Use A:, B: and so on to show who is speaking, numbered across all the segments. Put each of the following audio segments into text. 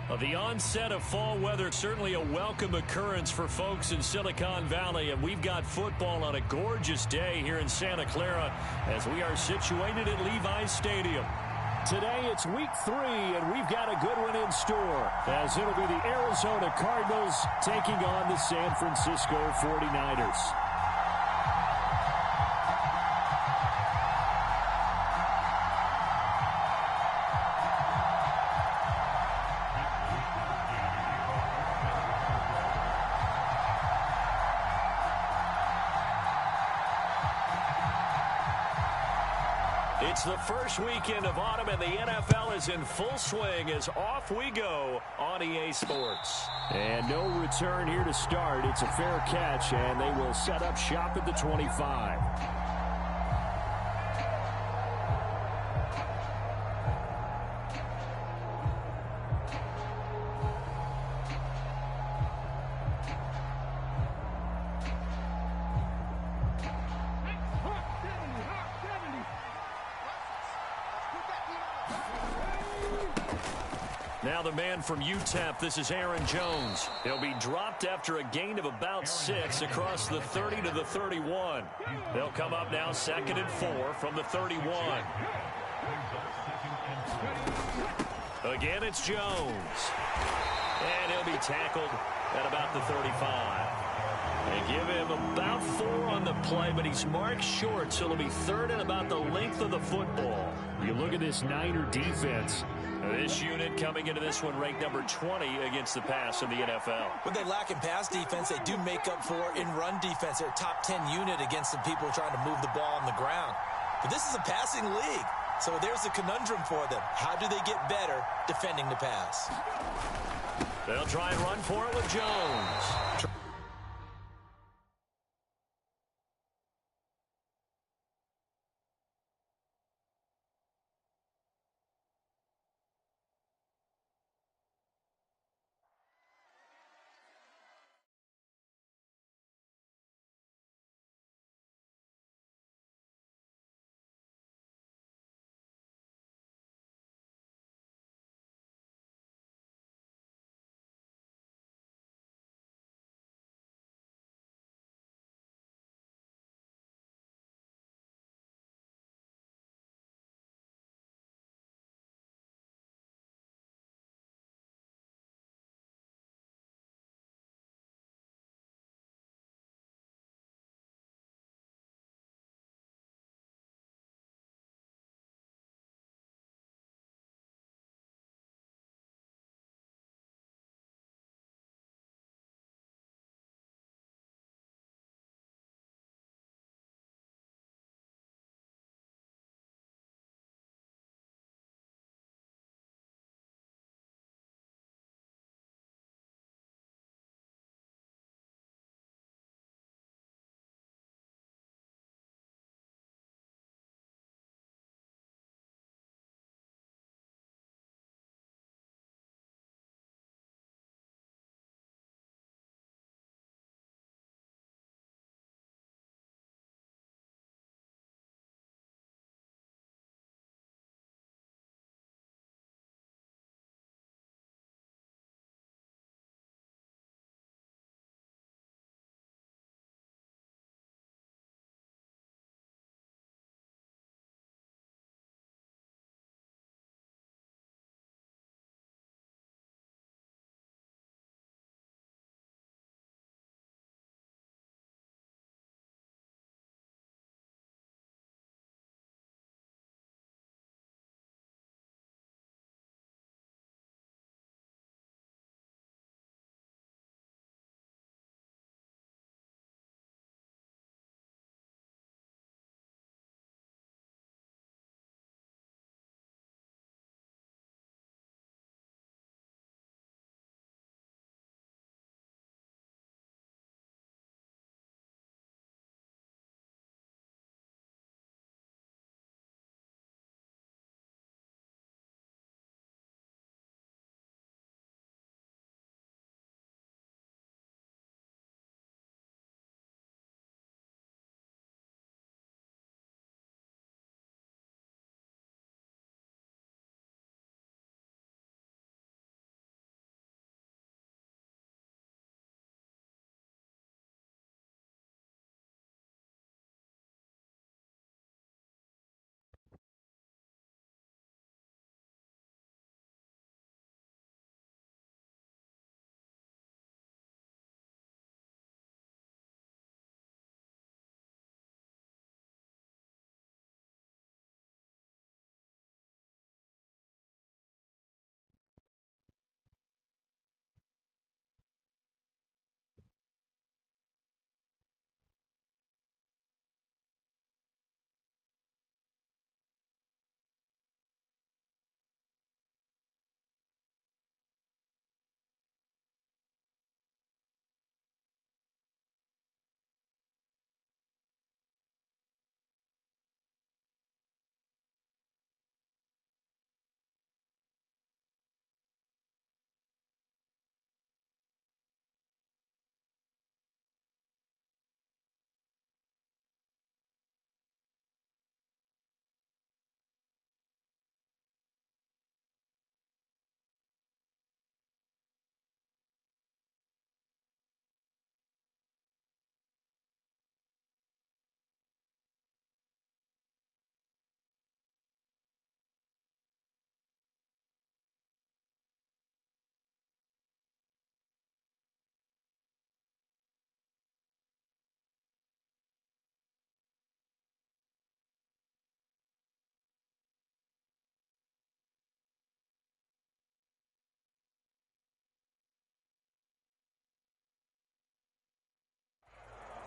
A: Well, the onset of fall weather, certainly a welcome occurrence for folks in Silicon Valley, and we've got football on a gorgeous day here in Santa Clara as we are situated at Levi's Stadium. Today it's week 3, and we've got a good one in store, as it'll be the Arizona Cardinals taking on the San Francisco 49ers. It's the first weekend of autumn, and the NFL is in full swing as off we go on EA Sports. And no return here to start. It's a fair catch, and they will set up shop at the 25. Now the man from UTEP, this is Aaron Jones. He'll be dropped after a gain of about 6 across the 30 to the 31. They'll come up now 2nd and 4 from the 31. Again, it's Jones. And he'll be tackled at about the 35. They give him about 4 on the play, but he's marked short, so it'll be 3rd and about the length of the football. You look at this Niner defense. This unit coming into this one ranked number 20 against the pass in the NFL.
B: When they lack in pass defense, they do make up for in run defense. They're a top 10 unit against some people trying to move the ball on the ground. But this is a passing league, so there's a conundrum for them. How do they get better defending the pass?
A: They'll try and run for it with Jones.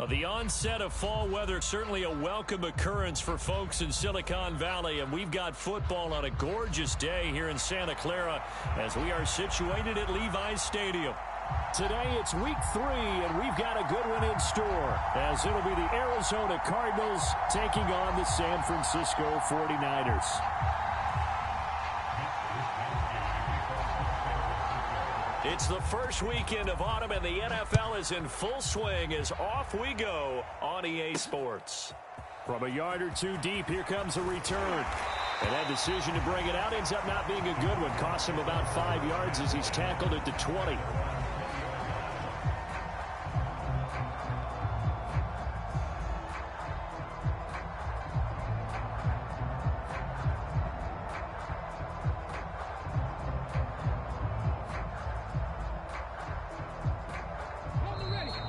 A: Well, the onset of fall weather, certainly a welcome occurrence for folks in Silicon Valley, and we've got football on a gorgeous day here in Santa Clara as we are situated at Levi's Stadium. Today it's week 3, and we've got a good one in store as it'll be the Arizona Cardinals taking on the San Francisco 49ers. It's the first weekend of autumn, and the NFL is in full swing as off we go on EA Sports. From a yard or two deep, here comes a return. And that decision to bring it out ends up not being a good one. Costs him about 5 yards as he's tackled at the 20.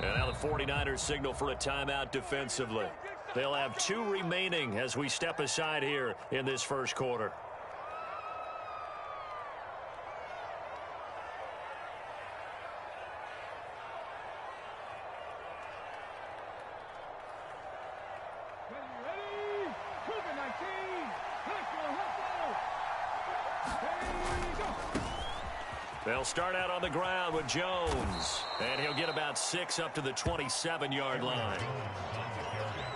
A: And now the 49ers signal for a timeout defensively. They'll have 2 remaining as we step aside here in this first quarter. They'll start out on the ground with Jones, and he'll get about 6 up to the 27-yard line.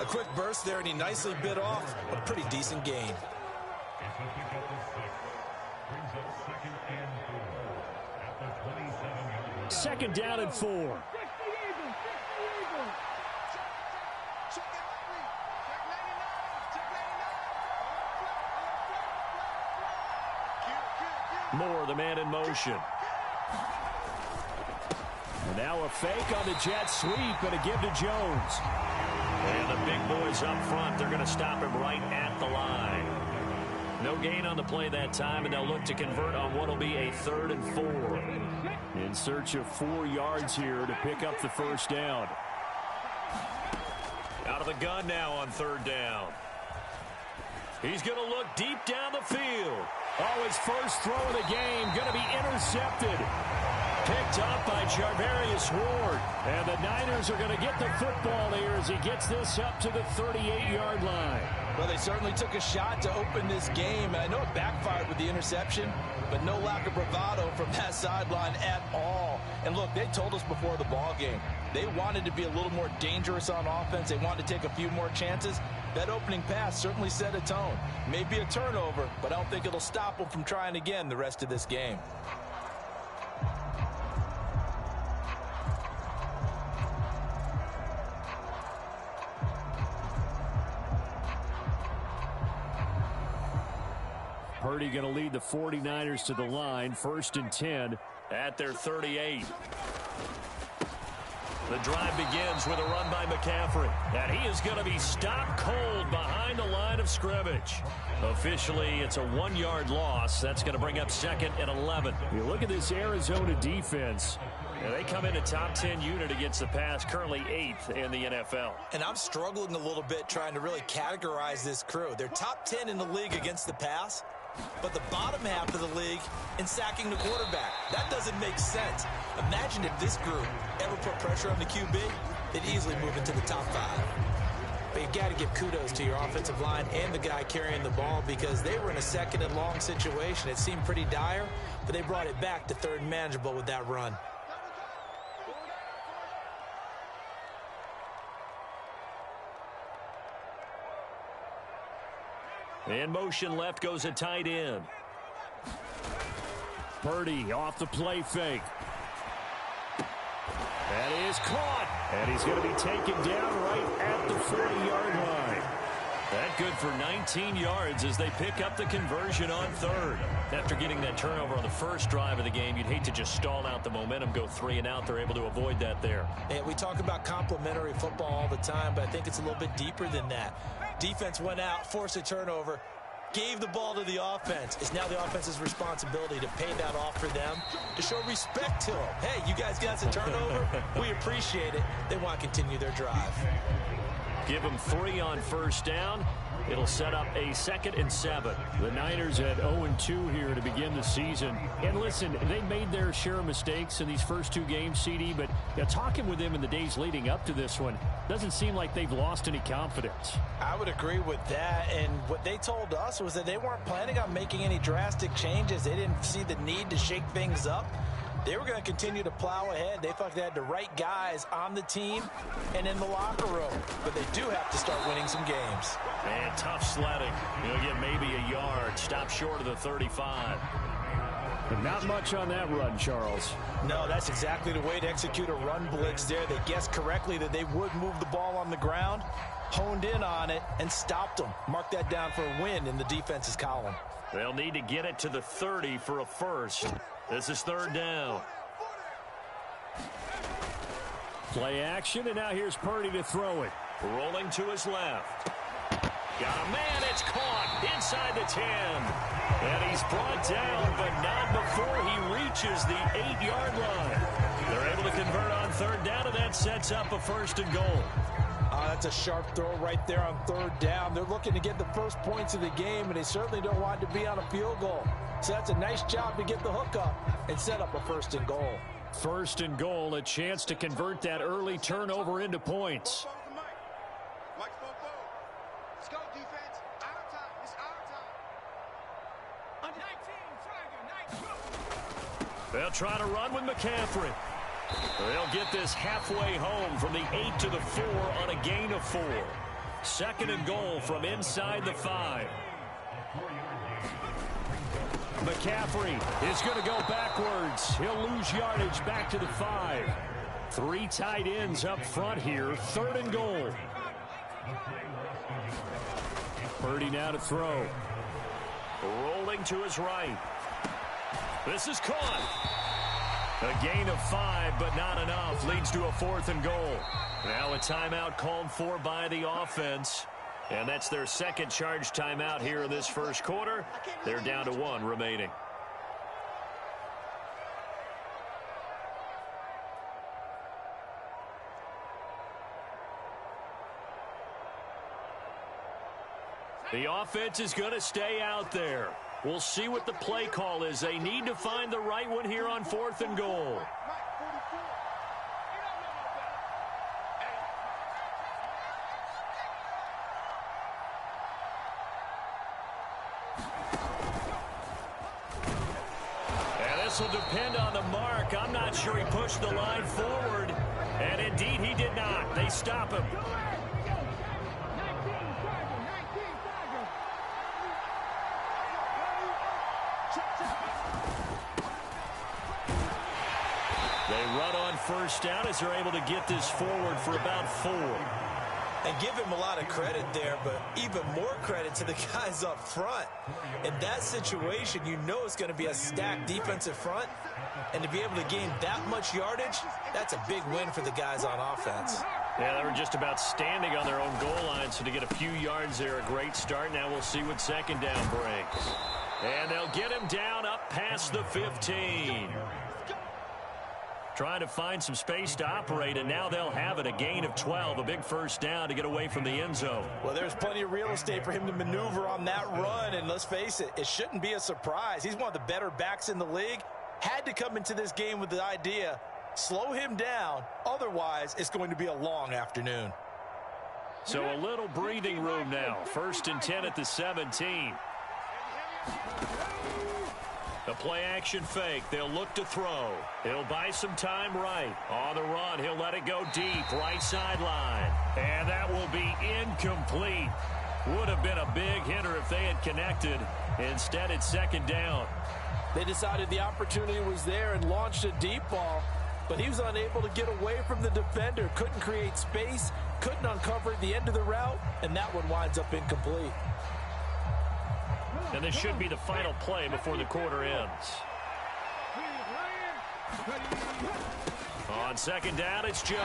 B: A quick burst there, and he nicely bit off a pretty decent gain.
A: Second down and 4. Moore, the man in motion. And now a fake on the jet sweep and a give to Jones. And the big boys up front, they're going to stop him right at the line. No gain on the play that time, and they'll look to convert on what will be a 3rd and 4. In search of 4 yards here to pick up the first down. Out of the gun now on 3rd down. He's going to look deep down the field. Oh, his first throw of the game going to be intercepted. Picked up by Charvarius Ward. And the Niners are going to get the football here as he gets this up to the 38-yard line.
B: Well, they certainly took a shot to open this game. And I know it backfired with the interception, but no lack of bravado from that sideline at all. And look, they told us before the ball game, they wanted to be a little more dangerous on offense. They wanted to take a few more chances. That opening pass certainly set a tone. Maybe a turnover, but I don't think it'll stop them from trying again the rest of this game.
A: Purdy going to lead the 49ers to the line. 1st and 10 at their 38. The drive begins with a run by McCaffrey. And he is going to be stopped cold behind the line of scrimmage. Officially, it's a 1-yard loss. That's going to bring up 2nd and 11. You look at this Arizona defense. And they come in a top 10 unit against the pass, currently 8th in the NFL.
B: And I'm struggling a little bit trying to really categorize this crew. They're top 10 in the league against the pass, but the bottom half of the league in sacking the quarterback. That doesn't make sense. Imagine if this group ever put pressure on the QB, they'd easily move into the top 5. But you've got to give kudos to your offensive line and the guy carrying the ball because they were in a 2nd and long situation. It seemed pretty dire, but they brought it back to 3rd and manageable with that run.
A: In motion left goes a tight end. Purdy off the play fake. That is caught. And he's going to be taken down right at the 40-yard line. That good for 19 yards as they pick up the conversion on 3rd. After getting that turnover on the first drive of the game, you'd hate to just stall out the momentum, go 3 and out. They're able to avoid that there.
B: And we talk about complementary football all the time, but I think it's a little bit deeper than that. Defense went out, forced a turnover, gave the ball to the offense. It's now the offense's responsibility to pay that off for them, to show respect to them. Hey, you guys got a turnover? We appreciate it. They want to continue their drive.
A: Give them 3 on 1st down. It'll set up a 2nd and 7. The Niners at 0-2 here to begin the season. And listen, they made their share of mistakes in these first 2 games, CD, but talking with them in the days leading up to this one, doesn't seem like they've lost any confidence.
B: I would agree with that, and what they told us was that they weren't planning on making any drastic changes. They didn't see the need to shake things up. They were going to continue to plow ahead. They felt they had the right guys on the team and in the locker room. But they do have to start winning some games.
A: And tough sledding. He'll get maybe a yard. Stop short of the 35. But not much on that run, Charles.
B: No, that's exactly the way to execute a run blitz there. They guessed correctly that they would move the ball on the ground, honed in on it, and stopped them. Mark that down for a win in the defense's column.
A: They'll need to get it to the 30 for a first. This is 3rd down. Play action, and now here's Purdy to throw it. Rolling to his left. Got a man, it's caught inside the 10. And he's brought down, but not before he reaches the 8-yard line. They're able to convert on 3rd down, and that sets up a 1st and goal.
B: That's a sharp throw right there on 3rd down. They're looking to get the first points of the game, and they certainly don't want to be on a field goal. So that's a nice job to get the hook up and set up a 1st and goal.
A: 1st and goal, a chance to convert that early turnover into points.
C: Let's go, defense. Out of time. It's out of time.
A: They'll try to run with McCaffrey. They'll get this halfway home from the 8 to the 4 on a gain of 4. 2nd and goal from inside the 5. McCaffrey is going to go backwards. He'll lose yardage back to the 5. 3 tight ends up front here. 3rd and goal. Purdy now to throw. Rolling to his right. This is caught. A gain of 5, but not enough. Leads to a 4th and goal. Now a timeout called for by the offense. And that's their 2nd charge timeout here in this 1st quarter. They're down to 1 remaining. The offense is going to stay out there. We'll see what the play call is. They need to find the right one here on 4th and goal. This will depend on the mark. I'm not sure he pushed the line forward. And indeed, he did not. They stop him. They run on 1st down as they're able to get this forward for about 4.
B: And give him a lot of credit there, but even more credit to the guys up front. In that situation, you know it's going to be a stacked defensive front. And to be able to gain that much yardage, that's a big win for the guys on offense.
A: Yeah, they were just about standing on their own goal line, so to get a few yards there, a great start. Now we'll see what 2nd down brings. And they'll get him down up past the 15. Trying to find some space to operate, and now they'll have it. A gain of 12, a big 1st down to get away from the end zone.
B: Well, there's plenty of real estate for him to maneuver on that run, and let's face it, it shouldn't be a surprise. He's one of the better backs in the league. Had to come into this game with the idea, slow him down, otherwise it's going to be a long afternoon.
A: So a little breathing room now. 1st and 10 at the 17. The play-action fake. They'll look to throw. He'll buy some time right. On the run, he'll let it go deep. Right sideline. And that will be incomplete. Would have been a big hitter if they had connected. Instead, it's 2nd down.
B: They decided the opportunity was there and launched a deep ball, but he was unable to get away from the defender. Couldn't create space, couldn't uncover the end of the route, and that one winds up incomplete.
A: And this should be the final play before the quarter ends. On 2nd down, it's Jones.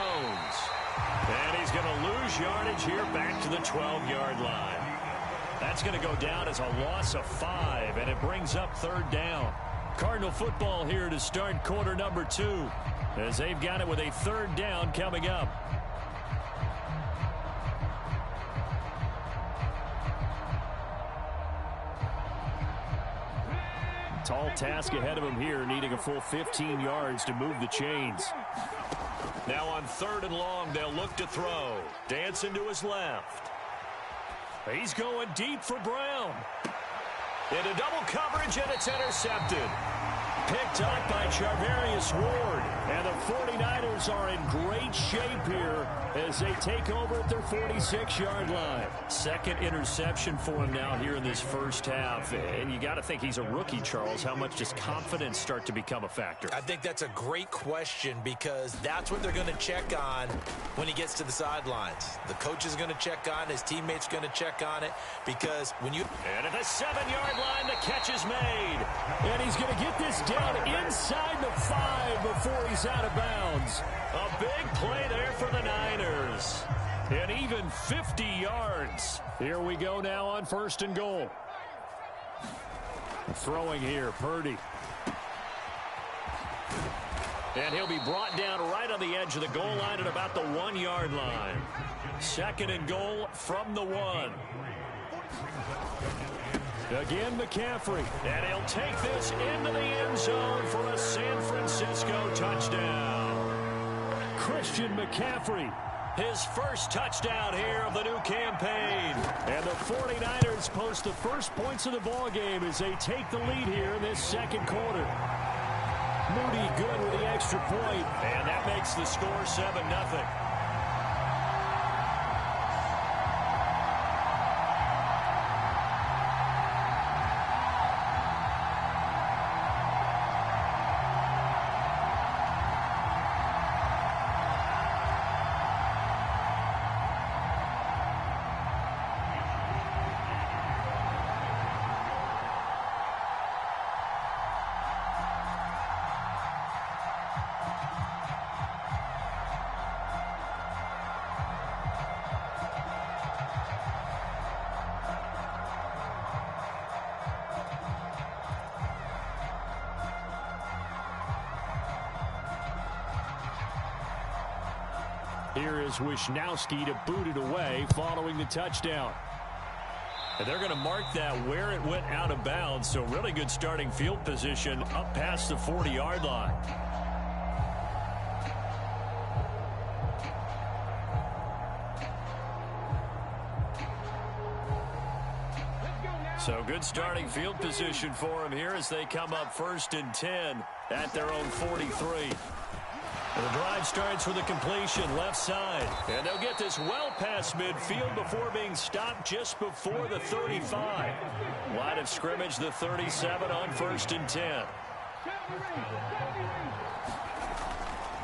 A: And he's going to lose yardage here back to the 12-yard line. That's going to go down as a loss of 5, and it brings up 3rd down. Cardinal football here to start quarter number 2, as they've got it with a 3rd down coming up. tall task ahead of him here, needing a full 15 yards to move the chains. Now on 3rd and long, they'll look to throw. Dancing to his left. He's going deep for Brown. Into double coverage, and it's intercepted. Picked up by Charvarius Ward. And the 49ers are in great shape here as they take over at their 46-yard line. Second interception for him now here in this first half. And you got to think he's a rookie, Charles. How much does confidence start to become a factor?
B: I think that's a great question because that's what they're going to check on when he gets to the sidelines. The coach is going to check on it. His teammates are going to check on it because when you...
A: And at the 7-yard line, the catch is made. And he's going to get this down inside the 5 before he's out of bounds. A big play there for the Niners. And even 50 yards. Here we go now on 1st and goal. Throwing here, Purdy. And he'll be brought down right on the edge of the goal line at about the 1-yard line. 2nd and goal from the 1. Again, McCaffrey. And he'll take this into the end zone for a San Francisco touchdown. Christian McCaffrey, his first touchdown here of the new campaign. And the 49ers post the first points of the ball game as they take the lead here in this 2nd quarter. Moody good with the extra point. And that makes the score 7-0. Here is Wisnowski to boot it away following the touchdown. And they're going to mark that where it went out of bounds, so really good starting field position up past the 40-yard line. So good starting field position for him here as they come up 1st and 10 at their own 43. The drive starts with a completion left side. And they'll get this well past midfield before being stopped just before the 35. Line of scrimmage, the 37 on 1st and 10.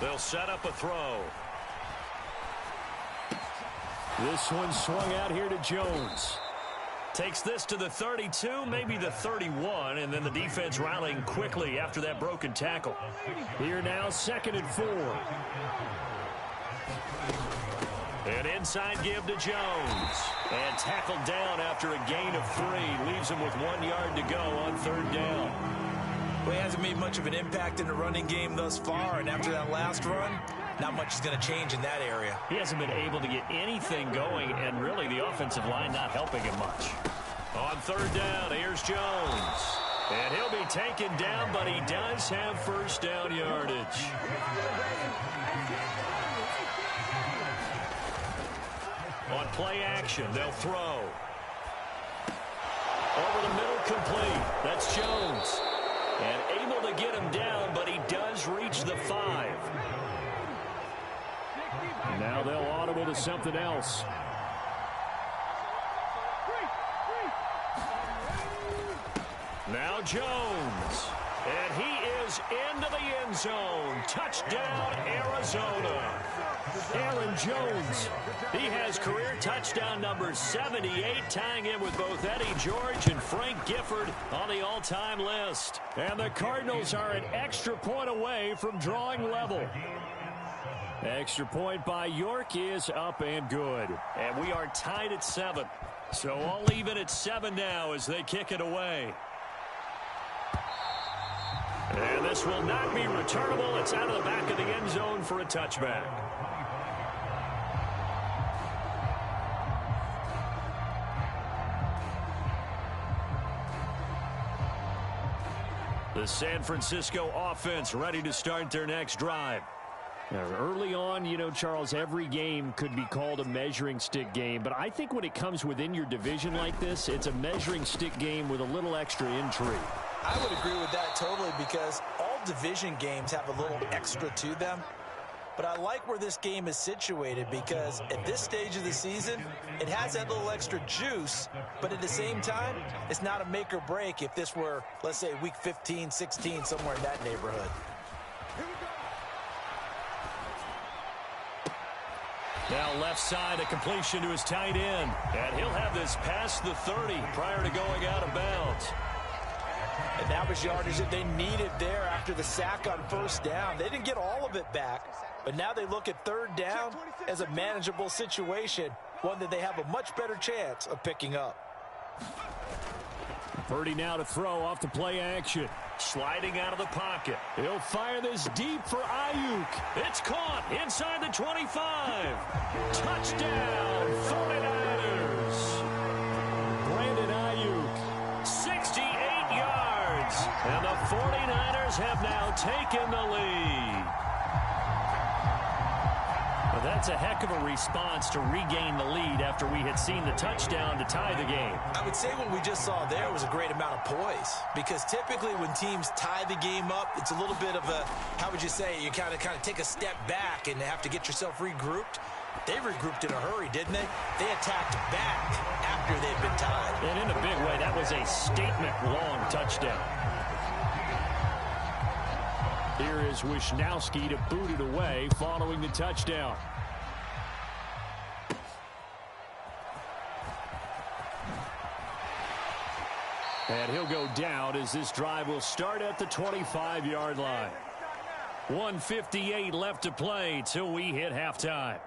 A: They'll set up a throw. This one swung out here to Jones. Takes this to the 32, maybe the 31, and then the defense rallying quickly after that broken tackle. Here now, 2nd and 4. And inside give to Jones. And tackled down after a gain of 3. Leaves him with 1 yard to go on 3rd down.
B: Well, he hasn't made much of an impact in the running game thus far, and after that last run, not much is going to change in that area.
A: He hasn't been able to get anything going, and really the offensive line not helping him much. On 3rd down, here's Jones. And he'll be taken down, but he does have 1st down yardage. On play action, they'll throw. Over the middle, complete. That's Jones. And able to get him down, but he does reach the 5. Now they'll audible to something else. Now Jones. And he is into the end zone. Touchdown, Arizona. Aaron Jones. He has career touchdown number 78, tying in with both Eddie George and Frank Gifford on the all-time list. And the Cardinals are an extra point away from drawing level. Extra point by York is up and good. And we are tied at 7. So I'll leave it at 7 now as they kick it away. And this will not be returnable. It's out of the back of the end zone for a touchback. The San Francisco offense ready to start their next drive. Now, early on, you know, Charles, every game could be called a measuring stick game, but I think when it comes within your division like this, it's a measuring stick game with a little extra intrigue.
B: I would agree with that totally because all division games have a little extra to them. But I like where this game is situated because at this stage of the season, it has that little extra juice, but at the same time, it's not a make or break if this were, let's say, week 15, 16, somewhere in that neighborhood.
A: Now left side, a completion to his tight end. And he'll have this past the 30 prior to going out of bounds.
B: And that was yardage that they needed there after the sack on first down. They didn't get all of it back, but now they look at third down as a manageable situation, one that they have a much better chance of picking up.
A: Purdy now to throw off the play action. Sliding out of the pocket. He'll fire this deep for Ayuk. It's caught inside the 25. Touchdown, 49ers. Brandon Ayuk, 68 yards. And the 49ers have now taken the lead. Well, that's a heck of a response to regain the lead after we had seen the touchdown to tie the game.
B: I would say what we just saw there was a great amount of poise because typically when teams tie the game up, it's a little bit of a, how would you say, you kind of take a step back and have to get yourself regrouped. They regrouped in a hurry, didn't they? They attacked back after they'd been tied.
A: And in a big way, that was a statement-long touchdown. Here is Wisnowski to boot it away following the touchdown. And he'll go down as this drive will start at the 25-yard line. 1:58 left to play till we hit halftime.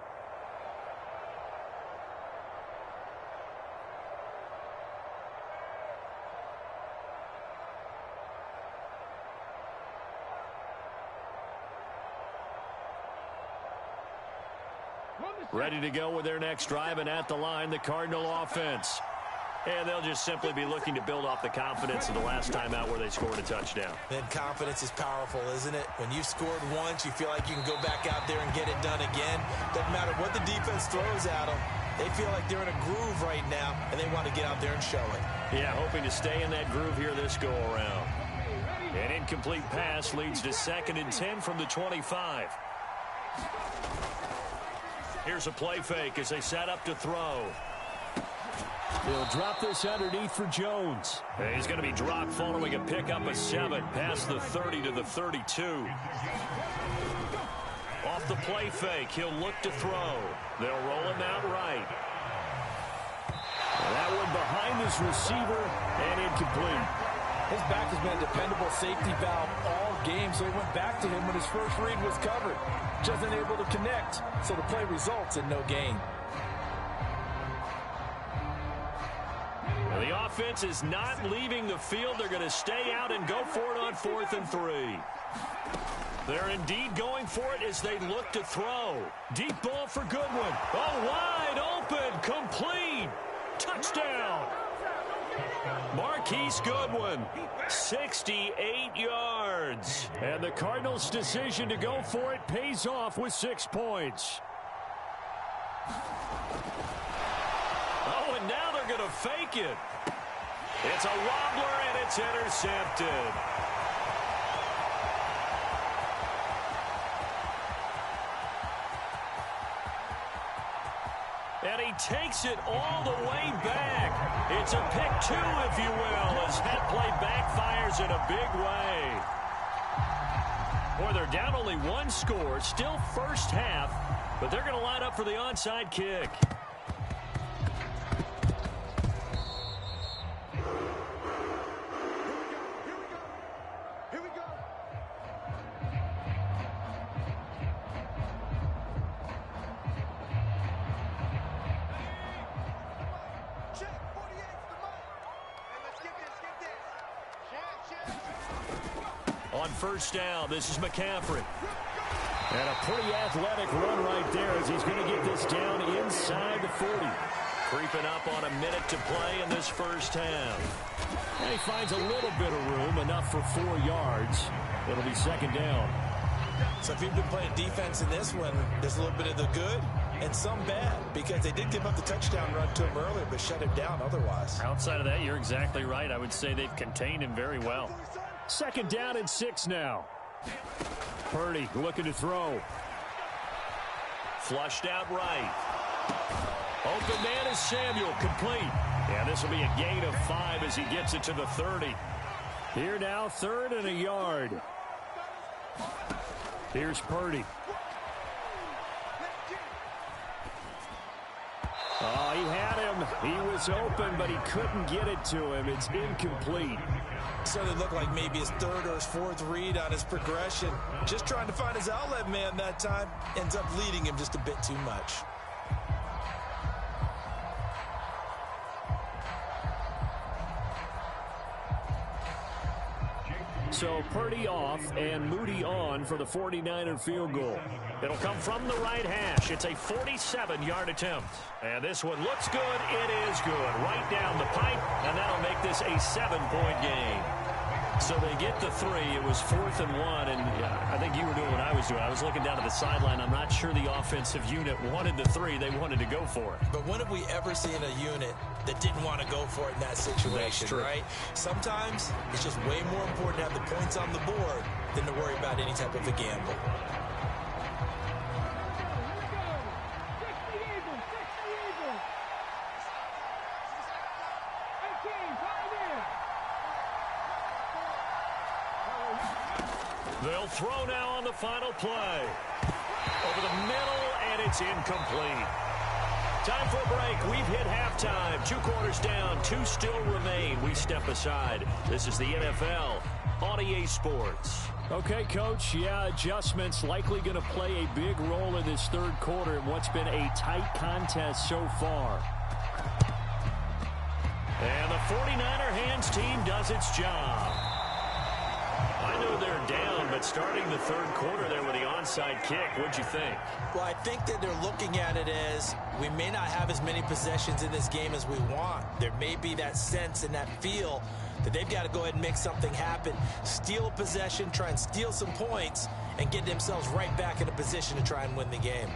A: Ready to go with their next drive, and at the line, the Cardinal offense. And they'll just simply be looking to build off the confidence of the last time out where they scored a touchdown.
B: Then confidence is powerful, isn't it? When you've scored once, you feel like you can go back out there and get it done again. Doesn't matter what the defense throws at them. They feel like they're in a groove right now, and they want to get out there and show it.
A: Yeah, hoping to stay in that groove here this go-around. An incomplete pass leads to 2nd and 10 from the 25. Here's a play fake as they set up to throw. He'll drop this underneath for Jones. And he's going to be dropped following a pickup of 7 past the 30 to the 32. Off the play fake, he'll look to throw. They'll roll him out right. That one behind his receiver and incomplete.
D: His back has been a dependable safety valve all game, so he went back to him when his first read was covered. Just unable to connect, so the play results in no gain.
A: Now the offense is not leaving the field. They're going to stay out and go for it on 4th and 3. They're indeed going for it as they look to throw. Deep ball for Goodwin. Oh, wide open, complete. Touchdown. Marquise Goodwin, 68 yards. And the Cardinals' decision to go for it pays off with 6 points. Oh, and now they're going to fake it. It's a wobbler, and it's intercepted. And he takes it all the way back. It's a pick 2, if you will, as that play backfires in a big way. Boy, they're down only 1 score, still first half, but they're going to line up for the onside kick. On first down, this is McCaffrey. And a pretty athletic run right there as he's going to get this down inside the 40. Creeping up on a minute to play in this first half. And he finds a little bit of room, enough for 4 yards. It'll be second down.
B: So if you've been playing defense in this one, there's a little bit of the good and some bad, because they did give up the touchdown run to him earlier, but shut him down otherwise.
A: Outside of that, you're exactly right. I would say they've contained him very well. Second down and 6 now. Purdy looking to throw. Flushed out right. Open man is Samuel, complete. Yeah, this will be a gain of 5 as he gets it to the 30. Here now, 3rd and a yard. Here's Purdy. Oh, he had him. He was open, but he couldn't get it to him. It's incomplete.
B: So it looked like maybe his 3rd or his 4th read on his progression. Just trying to find his outlet man that time. Ends up leading him just a bit too much.
A: So Purdy off and Moody on for the 49er field goal. It'll come from the right hash. It's a 47-yard attempt. And this one looks good. It is good. Right down the pipe, and that'll make this a 7-point game. So they get the 3. It was 4th and 1, and I think you were doing what I was doing. I was looking down at the sideline. I'm not sure the offensive unit wanted the 3. They wanted to go for it.
B: But when have we ever seen a unit that didn't want to go for it in that situation, right? Sometimes it's just way more important to have the points on the board than to worry about any type of a gamble.
A: They'll throw now on the final play. Over the middle, and it's incomplete. Time for a break. We've hit halftime. 2 quarters down, 2 still remain. We step aside. This is the NFL on EA Sports. Okay, Coach, yeah, adjustments likely going to play a big role in this 3rd quarter in what's been a tight contest so far. And the 49er hands team does its job. I know they're down, but starting the 3rd quarter there with the onside kick, what'd you think?
B: Well, I think that they're looking at it as we may not have as many possessions in this game as we want. There may be that sense and that feel that they've got to go ahead and make something happen, steal a possession, try and steal some points, and get themselves right back in a position to try and win the game.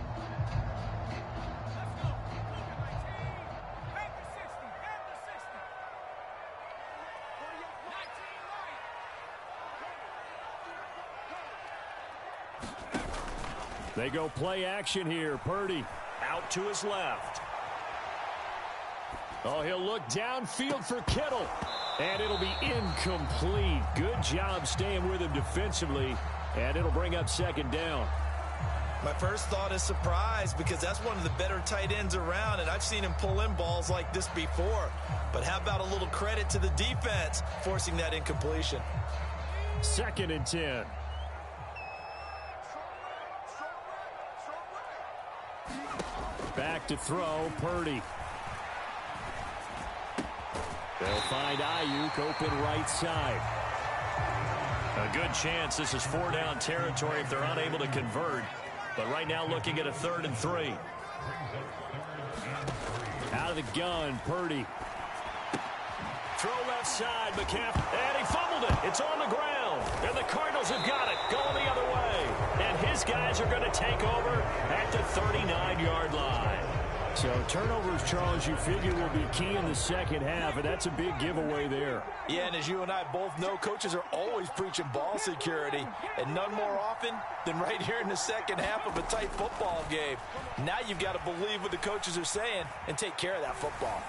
A: They go play action here. Purdy out to his left. Oh, he'll look downfield for Kittle. And it'll be incomplete. Good job staying with him defensively. And it'll bring up second down.
B: My first thought is surprise, because that's one of the better tight ends around, and I've seen him pull in balls like this before. But how about a little credit to the defense forcing that incompletion?
A: 2nd and 10. Back to throw, Purdy. They'll find Ayuk open right side. A good chance this is 4-down territory if they're unable to convert. But right now looking at a 3rd and 3. Out of the gun, Purdy. Throw left side, McCaffrey. And he fumbled it. It's on the ground. And the Cardinals have got it. Going the other way. And his guys are going to take over at the 39-yard line. So turnovers, Charles, you figure will be key in the second half, and that's a big giveaway there.
D: Yeah, and as you and I both know, coaches are always preaching ball security, and none more often than right here in the second half of a tight football game. Now you've got to believe what the coaches are saying and take care of that football.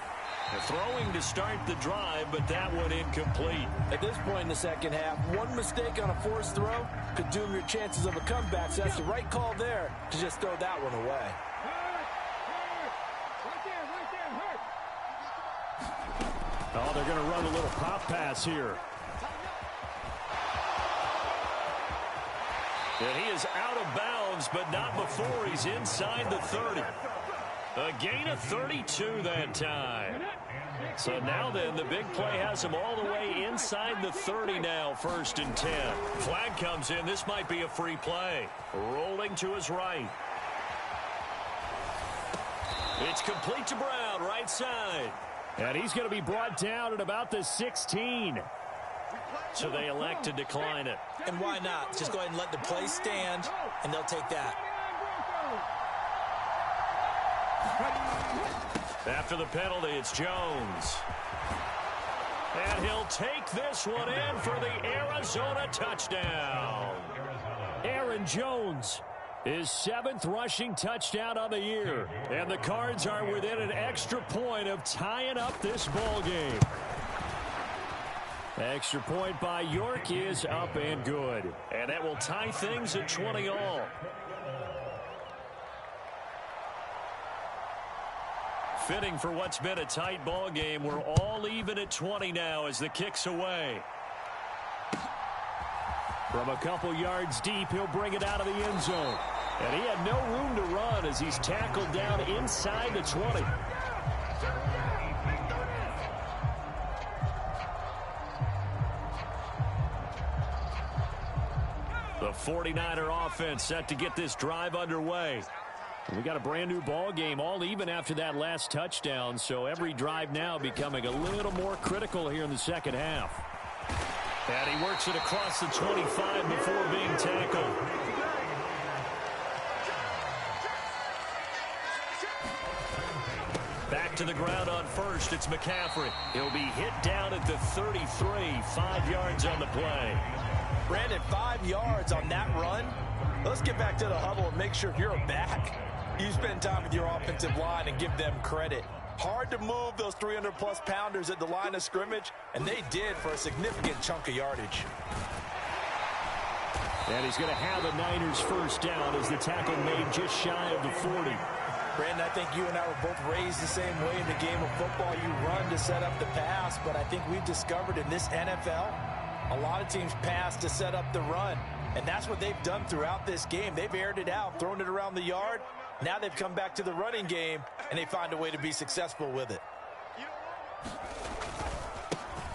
A: The throwing to start the drive, but that one incomplete.
D: At this point in the second half, one mistake on a forced throw could doom your chances of a comeback, so that's the right call there to just throw that one away.
A: Oh, they're going to run a little pop pass here. And he is out of bounds, but not before he's inside the 30. A gain of 32 that time. So now then, the big play has him all the way inside the 30 now, 1st and 10. Flag comes in. This might be a free play. Rolling to his right. It's complete to Brown, right side. And he's going to be brought down at about the 16. So they elect to decline it.
B: And why not? Just go ahead and let the play stand, and they'll take that.
A: After the penalty, it's Jones. And he'll take this one in for the Arizona touchdown. Aaron Jones, his 7th rushing touchdown on the year. And the Cards are within an extra point of tying up this ball game. Extra point by York is up and good. And that will tie things at 20 all. Fitting for what's been a tight ball game. We're all even at 20 now as the kick's away. From a couple yards deep, he'll bring it out of the end zone. And he had no room to run as he's tackled down inside the 20. The 49er offense set to get this drive underway. We got a brand new ball game, all even after that last touchdown, so every drive now becoming a little more critical here in the second half. And he works it across the 25 before being tackled. Back to the ground on first, it's McCaffrey. He'll be hit down at the 33, 5 yards on the play.
D: Brandon, 5 yards on that run. Let's get back to the huddle and make sure if you're a back, you spend time with your offensive line and give them credit. Hard to move those 300-plus pounders at the line of scrimmage, and they did for a significant chunk of yardage.
A: And he's going to have the Niners first down as the tackle made just shy of the 40.
D: Brandon, I think you and I were both raised the same way in the game of football. You run to set up the pass, but I think we've discovered in this NFL, a lot of teams pass to set up the run. And that's what they've done throughout this game. They've aired it out, thrown it around the yard. Now they've come back to the running game, and they find a way to be successful with it.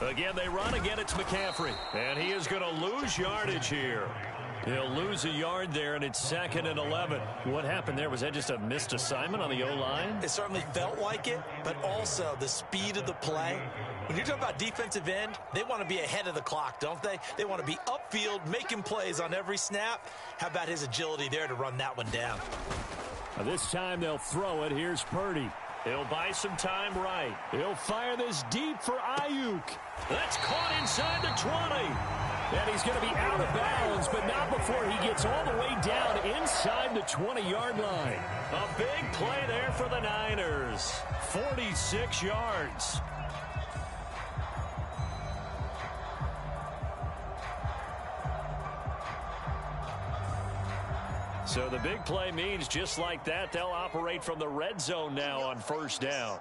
A: Again, they run. Again, it's McCaffrey. And he is going to lose yardage here. He'll lose a yard there, and it's 2nd and 11. What happened there? Was that just a missed assignment on the O-line?
B: It certainly felt like it, but also the speed of the play. When you're talking about defensive end, they want to be ahead of the clock, don't they? They want to be upfield, making plays on every snap. How about his agility there to run that one down?
A: Now this time they'll throw it. Here's Purdy. He'll buy some time right. He'll fire this deep for Ayuk. That's caught inside the 20. And he's going to be out of bounds, but not before he gets all the way down inside the 20-yard line. A big play there for the Niners. 46 yards. So the big play means just like that, they'll operate from the red zone now on first down.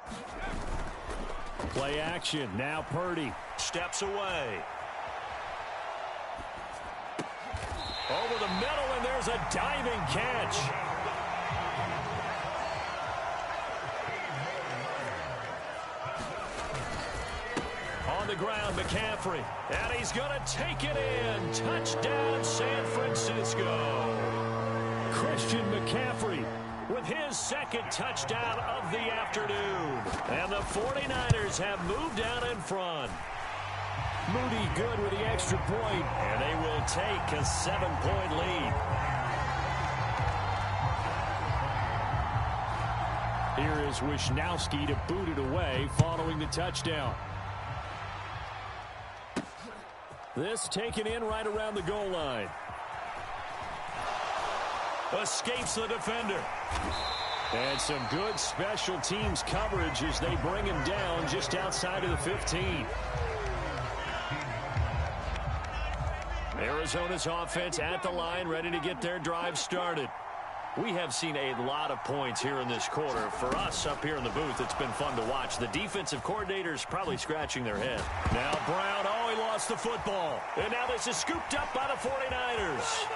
A: Play action. Now Purdy steps away. Over the middle, and there's a diving catch. On the ground, McCaffrey. And he's going to take it in. Touchdown, San Francisco. Christian McCaffrey with his 2nd touchdown of the afternoon. And the 49ers have moved out in front. Moody good with the extra point, and they will take a 7-point lead. Here is Wisnowski to boot it away following the touchdown. This taken in right around the goal line. Escapes the defender. And some good special teams coverage as they bring him down just outside of the 15. Arizona's offense at the line, ready to get their drive started. We have seen a lot of points here in this quarter. For us up here in the booth, it's been fun to watch. The defensive coordinator's probably scratching their head. Now Brown, oh, he lost the football. And now this is scooped up by the 49ers.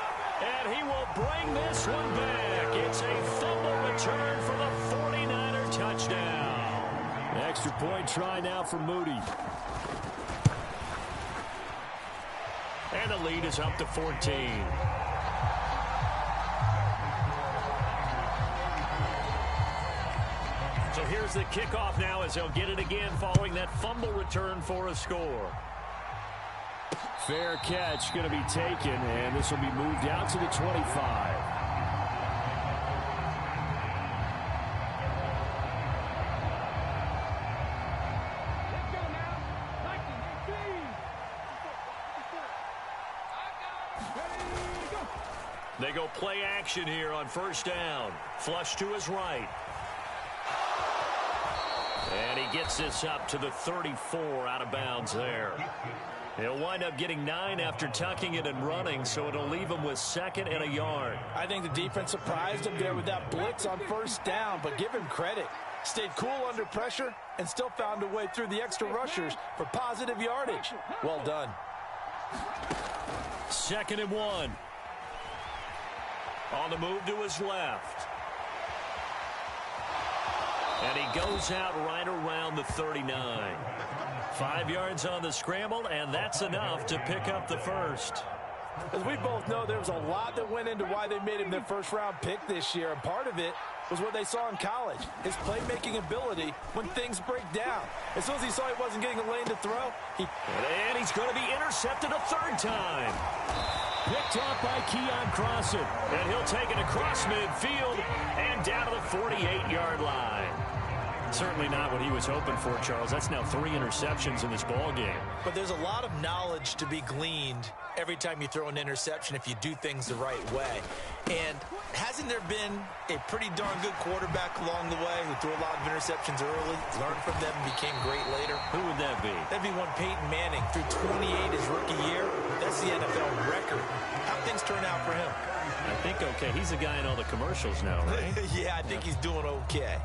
A: And he will bring this one back. It's a fumble return for the 49er touchdown. Extra point try now for Moody. And the lead is up to 14. So here's the kickoff now as they'll get it again following that fumble return for a score. Fair catch going to be taken, and this will be moved out to the 25. They go play action here on first down. Flush to his right. And he gets this up to the 34 out of bounds there. He'll wind up getting 9 after tucking it and running, so it'll leave him with 2nd and a yard.
D: I think the defense surprised him there with that blitz on first down, but give him credit. Stayed cool under pressure and still found a way through the extra rushers for positive yardage. Well done.
A: 2nd and 1. On the move to his left. And he goes out right around the 39. 5 yards on the scramble, and that's enough to pick up the first.
D: As we both know, there was a lot that went into why they made him their first-round pick this year, and part of it was what they saw in college, his playmaking ability when things break down. As soon as he saw he wasn't getting a lane to throw,
A: and he's going to be intercepted a 3rd time. Picked off by Keon Crossan, and he'll take it across midfield and down to the 48-yard line. Certainly not what he was hoping for, Charles. That's now 3 interceptions in this ball game.
B: But there's a lot of knowledge to be gleaned every time you throw an interception if you do things the right way. And hasn't there been a pretty darn good quarterback along the way who threw a lot of interceptions early, learned from them, and became great later?
A: Who would that be?
B: That'd be one Peyton Manning. Threw 28 his rookie year. That's the NFL record. How things turn out for him?
A: I think okay. He's the guy in all the commercials now, right?
B: Yeah, I think he's doing okay.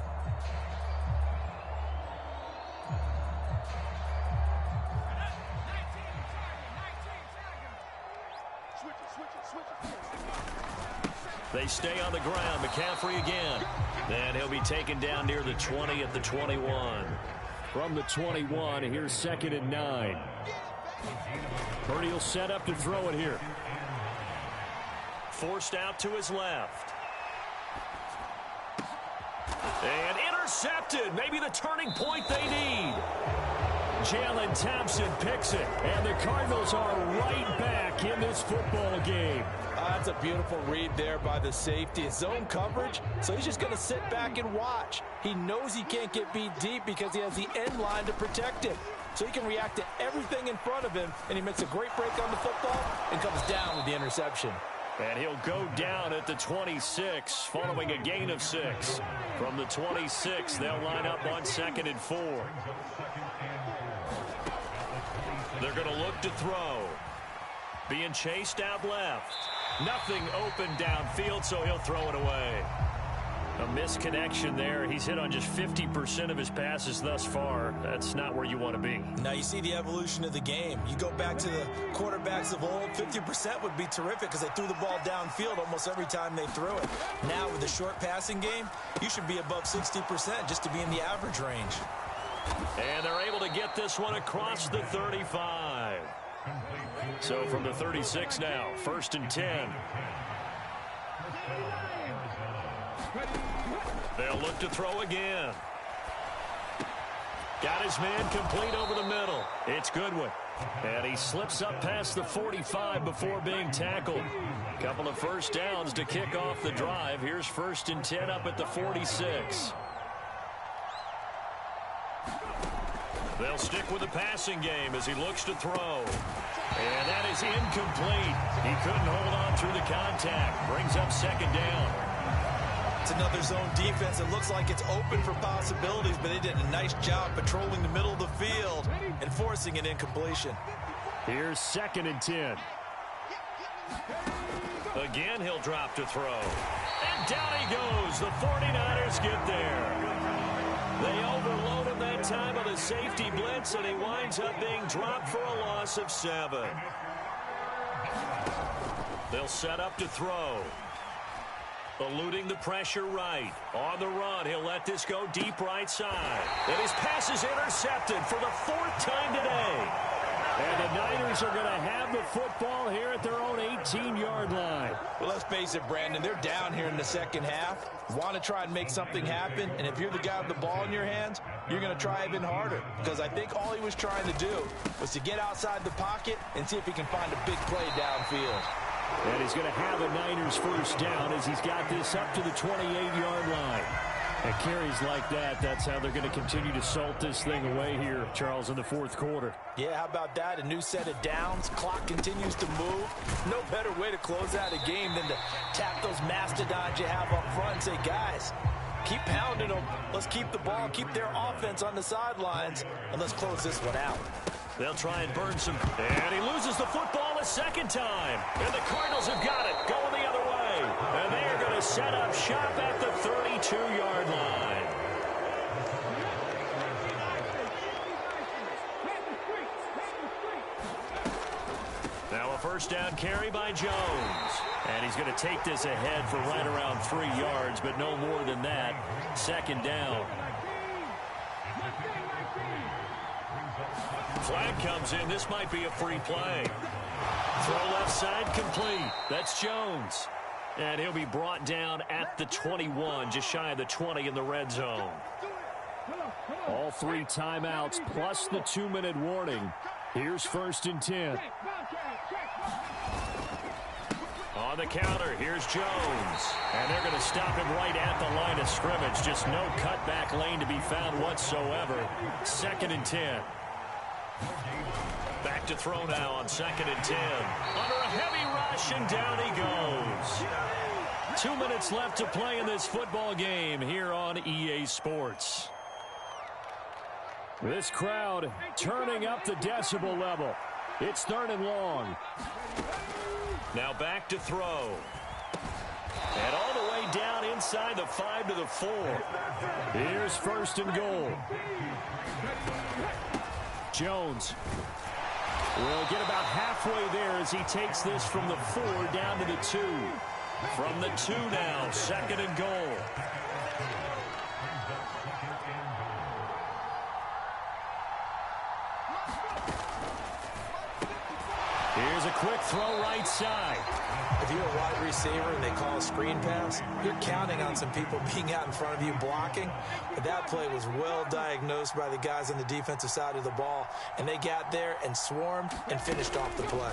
A: They stay on the ground. McCaffrey again. And he'll be taken down near the 20 at the 21. From the 21, here's 2nd and 9. Purdy will set up to throw it here. Forced out to his left. And intercepted. Maybe the turning point they need. Jalen Thompson picks it. And the Cardinals are right back in this football game.
D: That's a beautiful read there by the safety. It's zone coverage, so he's just going to sit back and watch. He knows he can't get beat deep because he has the end line to protect him. So he can react to everything in front of him, and he makes a great break on the football and comes down with the interception.
A: And he'll go down at the 26, following a gain of 6. From the 26, they'll line up on 2nd and 4. They're going to look to throw. Being chased out left. Nothing open downfield, so he'll throw it away. A misconnection there. He's hit on just 50% of his passes thus far. That's not where you want to be.
B: Now you see the evolution of the game. You go back to the quarterbacks of old, 50% would be terrific because they threw the ball downfield almost every time they threw it. Now with the short passing game, you should be above 60% just to be in the average range.
A: And they're able to get this one across the 35. So from the 36 now, 1st and 10. They'll look to throw again. Got his man complete over the middle. It's Goodwin. And he slips up past the 45 before being tackled. Couple of first downs to kick off the drive. Here's 1st and 10 up at the 46. They'll stick with the passing game as he looks to throw. And that is incomplete. He couldn't hold on through the contact. Brings up 2nd down.
B: It's another zone defense. It looks like it's open for possibilities, but they did a nice job patrolling the middle of the field and forcing an incompletion.
A: Here's 2nd and 10. Again, he'll drop to throw. And down he goes. The 49ers get there. They overload him that time on a safety blitz, and he winds up being dropped for a loss of 7. They'll set up to throw. Eluding the pressure right. On the run, he'll let this go deep right side. And his pass is intercepted for the 4th time today. And the Niners Niners are going to have the football here at their own 18-yard line.
D: Well, let's face it, Brandon, they're down here in the second half. Want to try and make something happen, and if you're the guy with the ball in your hands, you're going to try even harder, because I think all he was trying to do was to get outside the pocket and see if he can find a big play downfield.
A: And he's going to have a Niners first down as he's got this up to the 28-yard line. And carries like that, that's how they're going to continue to salt this thing away here, Charles, in the fourth quarter.
D: Yeah, how about that? A new set of downs. Clock continues to move. No better way to close out a game than to tap those mastodons you have up front and say, guys, keep pounding them. Let's keep the ball, keep their offense on the sidelines, and let's close this one out.
A: They'll try and burn some. And he loses the football a second time. And the Cardinals have got it, going the other way. And they are going to set up shop at the 32-yard line. Now a first down carry by Jones. And he's going to take this ahead for right around 3 yards, but no more than that. Second down. Flag comes in. This might be a free play. Throw left side complete. That's Jones. And he'll be brought down at the 21, just shy of the 20 in the red zone. All 3 timeouts plus the 2-minute warning. Here's 1st and 10. On the counter, here's Jones. And they're going to stop him right at the line of scrimmage. Just no cutback lane to be found whatsoever. 2nd and 10. Back to throw now on 2nd and 10. Under a heavy rush, and down he goes. 2 minutes left to play in this football game here on EA Sports. This crowd turning up the decibel level. It's 3rd and long. Now back to throw. And all the way down inside the 5 to the 4. Here's 1st and goal. Jones will get about halfway there as he takes this from the 4 down to the 2. From the 2 now, 2nd and goal. Here's a quick throw right side.
B: If you're a wide receiver and they call a screen pass, you're counting on some people being out in front of you blocking. But that play was well diagnosed by the guys on the defensive side of the ball, and they got there and swarmed and finished off the play.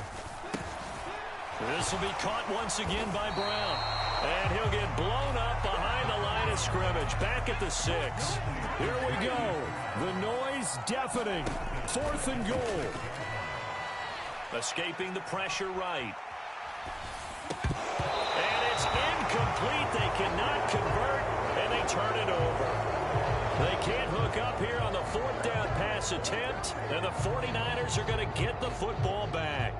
A: This will be caught once again by Brown. And he'll get blown up behind the line of scrimmage. Back at the 6. Here we go. The noise deafening. 4th and goal. Escaping the pressure right. And it's incomplete. They cannot convert, and they turn it over. They can't hook up here on the 4th down pass attempt, and the 49ers are going to get the football back.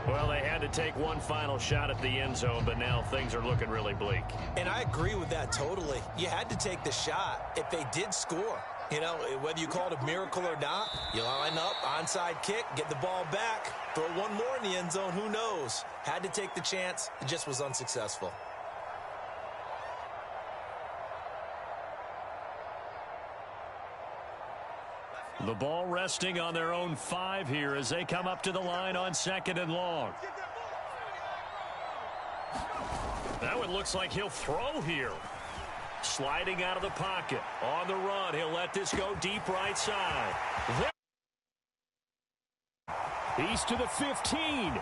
A: Well, they had to take one final shot at the end zone, but now things are looking really bleak.
B: And I agree with that totally. You had to take the shot if they did score. You know, whether you call it a miracle or not, you line up, onside kick, get the ball back, throw one more in the end zone, who knows? Had to take the chance, it just was unsuccessful.
A: The ball resting on their own 5 here as they come up to the line on 2nd and long. Now it looks like he'll throw here. Sliding out of the pocket. On the run, he'll let this go deep right side. He's to the 15.